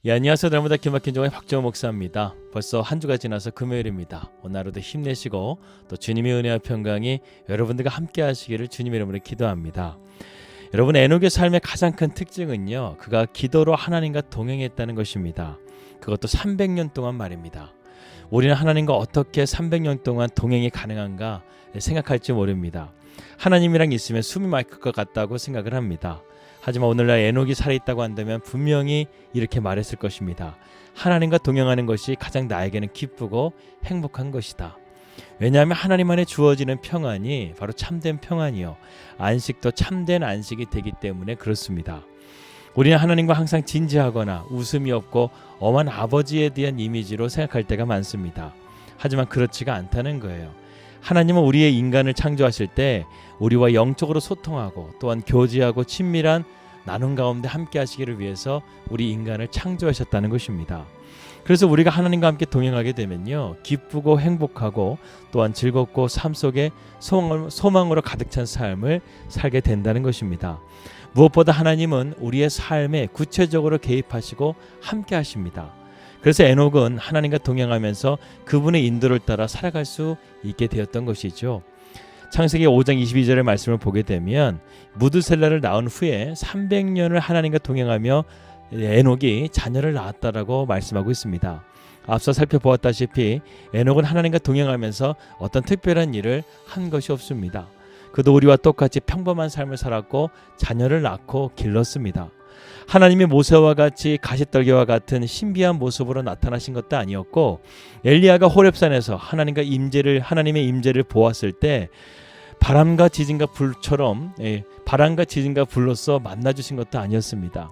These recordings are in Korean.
안녕하세요. 날마다 기막힌 종의 박정호 목사입니다. 벌써 한 주가 지나서 금요일입니다. 오늘 하루도 힘내시고 또 주님의 은혜와 평강이 여러분들과 함께 하시기를 주님의 이름으로 기도합니다. 여러분, 에녹의 삶의 가장 큰 특징은요, 그가 기도로 하나님과 동행했다는 것입니다. 그것도 300년 동안 말입니다. 우리는 하나님과 어떻게 300년 동안 동행이 가능한가 생각할지 모릅니다. 하나님이랑 있으면 숨이 막힐 것 같다고 생각을 합니다. 하지만 오늘날 에녹이 살아있다고 한다면 분명히 이렇게 말했을 것입니다. 하나님과 동행하는 것이 가장 나에게는 기쁘고 행복한 것이다. 왜냐하면 하나님 안에 주어지는 평안이 바로 참된 평안이요, 안식도 참된 안식이 되기 때문에 그렇습니다. 우리는 하나님과 항상 진지하거나 웃음이 없고 엄한 아버지에 대한 이미지로 생각할 때가 많습니다. 하지만 그렇지가 않다는 거예요. 하나님은 우리의 인간을 창조하실 때 우리와 영적으로 소통하고 또한 교제하고 친밀한 나눔 가운데 함께 하시기를 위해서 우리 인간을 창조하셨다는 것입니다. 그래서 우리가 하나님과 함께 동행하게 되면요, 기쁘고 행복하고 또한 즐겁고 삶 속에 소망으로 가득 찬 삶을 살게 된다는 것입니다. 무엇보다 하나님은 우리의 삶에 구체적으로 개입하시고 함께 하십니다. 그래서 에녹은 하나님과 동행하면서 그분의 인도를 따라 살아갈 수 있게 되었던 것이죠. 창세기 5장 22절의 말씀을 보게 되면 무드셀라를 낳은 후에 300년을 하나님과 동행하며 에녹이 자녀를 낳았다라고 말씀하고 있습니다. 앞서 살펴보았다시피 에녹은 하나님과 동행하면서 어떤 특별한 일을 한 것이 없습니다. 그도 우리와 똑같이 평범한 삶을 살았고 자녀를 낳고 길렀습니다. 하나님이 모세와 같이 가시떨기와 같은 신비한 모습으로 나타나신 것도 아니었고, 엘리야가 호렙산에서 하나님의 임재를 보았을 때 바람과 지진과 불로서 만나주신 것도 아니었습니다.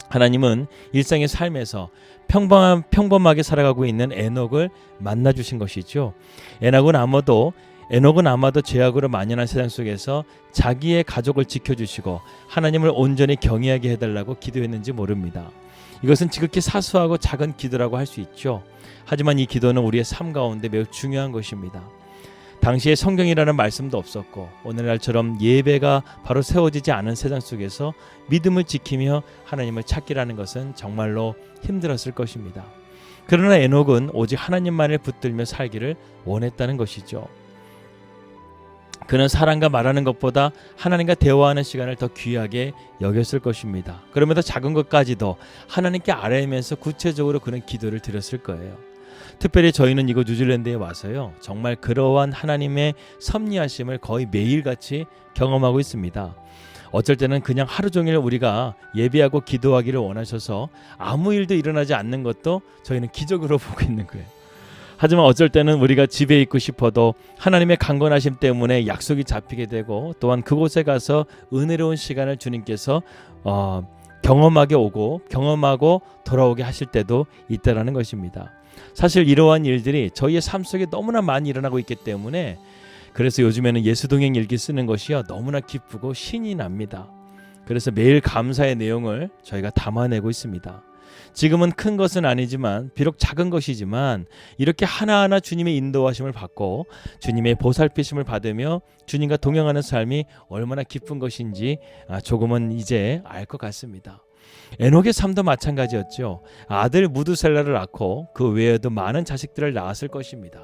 하나님은 일상의 삶에서 평범하게 살아가고 있는 에녹을 만나주신 것이죠. 에녹은 아마도 죄악으로 만연한 세상 속에서 자기의 가족을 지켜주시고 하나님을 온전히 경외하게 해달라고 기도했는지 모릅니다. 이것은 지극히 사소하고 작은 기도라고 할 수 있죠. 하지만 이 기도는 우리의 삶 가운데 매우 중요한 것입니다. 당시에 성경이라는 말씀도 없었고 오늘날처럼 예배가 바로 세워지지 않은 세상 속에서 믿음을 지키며 하나님을 찾기라는 것은 정말로 힘들었을 것입니다. 그러나 에녹은 오직 하나님만을 붙들며 살기를 원했다는 것이죠. 그는 사람과 말하는 것보다 하나님과 대화하는 시간을 더 귀하게 여겼을 것입니다. 그러면서 작은 것까지도 하나님께 아뢰면서 구체적으로 그는 기도를 드렸을 거예요. 특별히 저희는 이곳 뉴질랜드에 와서요, 정말 그러한 하나님의 섭리하심을 거의 매일같이 경험하고 있습니다. 어쩔 때는 그냥 하루 종일 우리가 예배하고 기도하기를 원하셔서 아무 일도 일어나지 않는 것도 저희는 기적으로 보고 있는 거예요. 하지만 어쩔 때는 우리가 집에 있고 싶어도 하나님의 강건하심 때문에 약속이 잡히게 되고 또한 그곳에 가서 은혜로운 시간을 주님께서 경험하고 돌아오게 하실 때도 있다라는 것입니다. 사실 이러한 일들이 저희의 삶 속에 너무나 많이 일어나고 있기 때문에 그래서 요즘에는 예수동행 일기 쓰는 것이요, 너무나 기쁘고 신이 납니다. 그래서 매일 감사의 내용을 저희가 담아내고 있습니다. 지금은 큰 것은 아니지만 비록 작은 것이지만 이렇게 하나하나 주님의 인도하심을 받고 주님의 보살피심을 받으며 주님과 동행하는 삶이 얼마나 기쁜 것인지 조금은 이제 알 것 같습니다. 에녹의 삶도 마찬가지였죠. 아들 무드셀라를 낳고 그 외에도 많은 자식들을 낳았을 것입니다.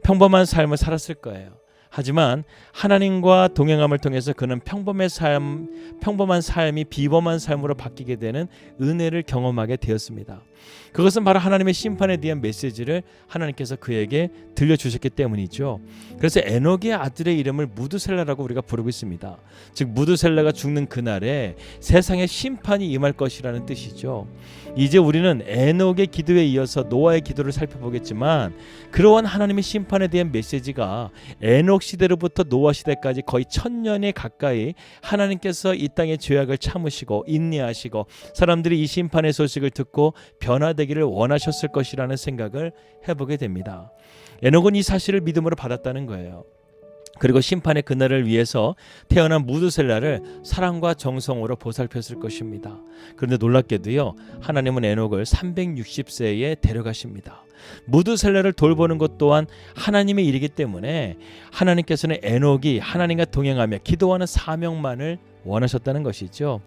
평범한 삶을 살았을 거예요. 하지만 하나님과 동행함을 통해서 그는 평범한 삶이 비범한 삶으로 바뀌게 되는 은혜를 경험하게 되었습니다. 그것은 바로 하나님의 심판에 대한 메시지를 하나님께서 그에게 들려주셨기 때문이죠. 그래서 에녹의 아들의 이름을 무드셀라라고 우리가 부르고 있습니다. 즉 무드셀라가 죽는 그날에 세상에 심판이 임할 것이라는 뜻이죠. 이제 우리는 에녹의 기도에 이어서 노아의 기도를 살펴보겠지만 그러한 하나님의 심판에 대한 메시지가 에녹 시대로부터 노아 시대까지 거의 1000년에 가까이 하나님께서 이 땅의 죄악을 참으시고 인내하시고 사람들이 이 심판의 소식을 듣고 변화되기를 원하셨을 것이라는 생각을 해보게 됩니다. 에녹은 이 사실을 믿음으로 받았다는 거예요. 그리고 심판의 그날을 위해서 태어난 무드셀라를 사랑과 정성으로 보살폈을 것입니다. 그런데 놀랍게도요, 하나님은 에녹을 360세에 데려가십니다. 무드셀라를 돌보는 것 또한 하나님의 일이기 때문에 하나님께서는 에녹이 하나님과 동행하며 기도하는 사명만을 원하셨다는 것이죠.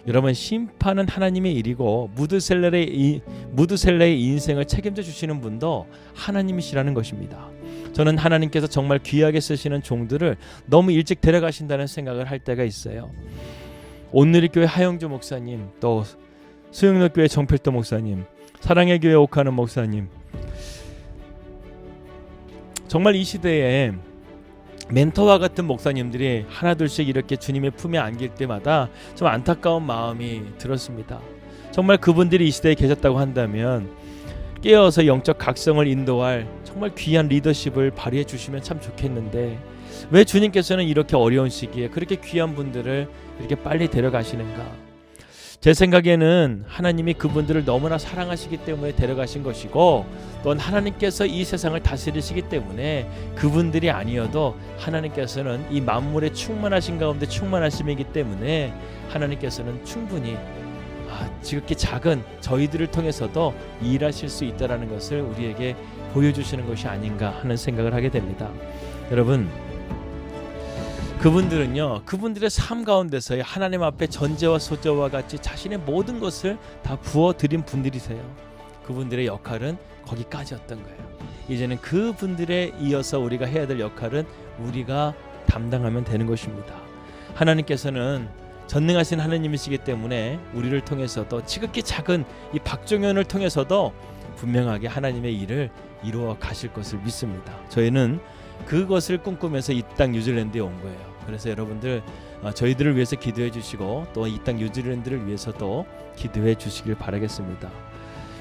여러분, 심판은 하나님의 일이고 무드셀라의 인생을 책임져 주시는 분도 하나님이시라는 것입니다. 저는 하나님께서 정말 귀하게 쓰시는 종들을 너무 일찍 데려가신다는 생각을 할 때가 있어요. 온누리교회 하영주 목사님, 또 수영로교회 정필도 목사님, 사랑의 교회 옥하는 목사님, 정말 이 시대에 멘토와 같은 목사님들이 하나둘씩 이렇게 주님의 품에 안길 때마다 좀 안타까운 마음이 들었습니다. 정말 그분들이 이 시대에 계셨다고 한다면 깨어서 영적 각성을 인도할 정말 귀한 리더십을 발휘해 주시면 참 좋겠는데, 왜 주님께서는 이렇게 어려운 시기에 그렇게 귀한 분들을 이렇게 빨리 데려가시는가? 제 생각에는 하나님이 그분들을 너무나 사랑하시기 때문에 데려가신 것이고, 또한 하나님께서 이 세상을 다스리시기 때문에 그분들이 아니어도 하나님께서는 이 만물의 충만하신 가운데 충만하심이기 때문에 하나님께서는 충분히 지극히 작은 저희들을 통해서도 일하실 수 있다는 것을 우리에게 보여주시는 것이 아닌가 하는 생각을 하게 됩니다. 여러분, 그분들은요, 그분들의 삶 가운데서의 하나님 앞에 전제와 소제와 같이 자신의 모든 것을 다 부어드린 분들이세요. 그분들의 역할은 거기까지였던 거예요. 이제는 그분들에 이어서 우리가 해야 될 역할은 우리가 담당하면 되는 것입니다. 하나님께서는 전능하신 하나님이시기 때문에 우리를 통해서도, 지극히 작은 이 박종현을 통해서도 분명하게 하나님의 일을 이루어 가실 것을 믿습니다. 저희는 그것을 꿈꾸면서 이 땅 뉴질랜드에 온 거예요. 그래서 여러분들, 저희들을 위해서 기도해 주시고 또 이 땅 뉴질랜드를 위해서도 기도해 주시길 바라겠습니다.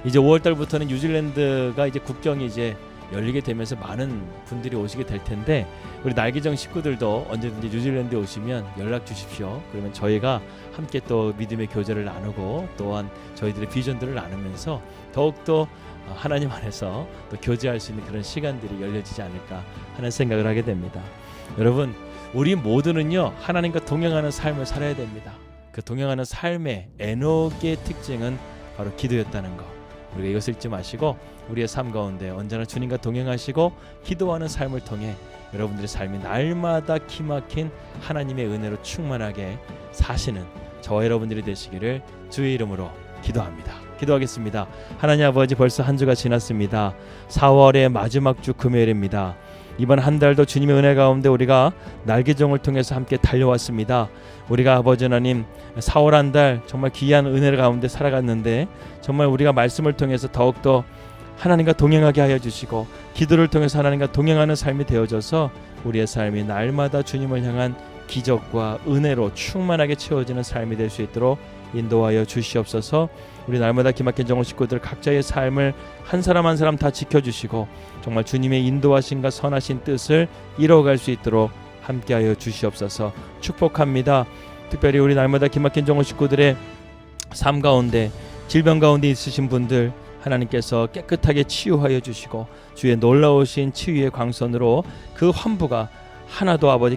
이제 5월 달부터는 뉴질랜드가 이제 국경이 이제 열리게 되면서 많은 분들이 오시게 될 텐데, 우리 날개정 식구들도 언제든지 뉴질랜드에 오시면 연락 주십시오. 그러면 저희가 함께 또 믿음의 교제를 나누고 또한 저희들의 비전들을 나누면서 더욱더 하나님 안에서 또 교제할 수 있는 그런 시간들이 열려지지 않을까 하는 생각을 하게 됩니다. 여러분, 우리 모두는요, 하나님과 동행하는 삶을 살아야 됩니다. 그 동행하는 삶의 에녹의 특징은 바로 기도였다는 거, 우리가 이것을 잊지 마시고 우리의 삶 가운데 언제나 주님과 동행하시고 기도하는 삶을 통해 여러분들의 삶이 날마다 기막힌 하나님의 은혜로 충만하게 사시는 저와 여러분들이 되시기를 주의 이름으로 기도합니다. 기도하겠습니다. 하나님 아버지, 벌써 한 주가 지났습니다. 4월의 마지막 주 금요일입니다. 이번 한 달도 주님의 은혜 가운데 우리가 날개종을 통해서 함께 달려왔습니다. 우리가 아버지 하나님, 4월 한 달 정말 귀한 은혜 가운데 살아갔는데, 정말 우리가 말씀을 통해서 더욱더 하나님과 동행하게 하여 주시고 기도를 통해서 하나님과 동행하는 삶이 되어져서 우리의 삶이 날마다 주님을 향한 기적과 은혜로 충만하게 채워지는 삶이 될 수 있도록 인도하여 주시옵소서. 우리 날마다 기막힌 정원 식구들 각자의 삶을 한 사람 한 사람 다 지켜주시고 정말 주님의 인도하심과 선하신 뜻을 이뤄갈 수 있도록 함께하여 주시옵소서. 축복합니다. 특별히 우리 날마다 기막힌 정원 식구들의 삶 가운데 질병 가운데 있으신 분들 하나님께서 깨끗하게 치유하여 주시고 주의 놀라우신 치유의 광선으로 그 환부가 하나도 아버지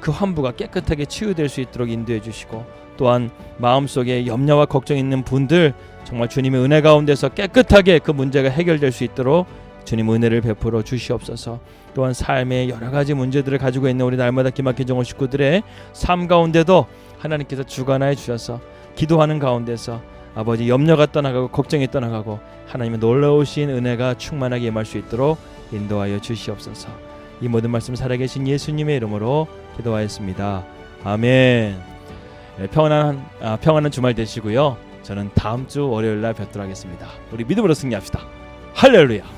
그 환부가 깨끗하게 치유될 수 있도록 인도해 주시고, 또한 마음속에 염려와 걱정 있는 분들 정말 주님의 은혜 가운데서 깨끗하게 그 문제가 해결될 수 있도록 주님 은혜를 베풀어 주시옵소서. 또한 삶의 여러 가지 문제들을 가지고 있는 우리 날마다 기막힌 정원 식구들의 삶 가운데도 하나님께서 주관하여 주셔서 기도하는 가운데서 아버지 염려가 떠나가고 걱정이 떠나가고 하나님의 놀라우신 은혜가 충만하게 임할 수 있도록 인도하여 주시옵소서. 이 모든 말씀 살아계신 예수님의 이름으로 기도하였습니다. 아멘. 평안한 주말 되시고요. 저는 다음 주 월요일 날 뵙도록 하겠습니다. 우리 믿음으로 승리합시다. 할렐루야.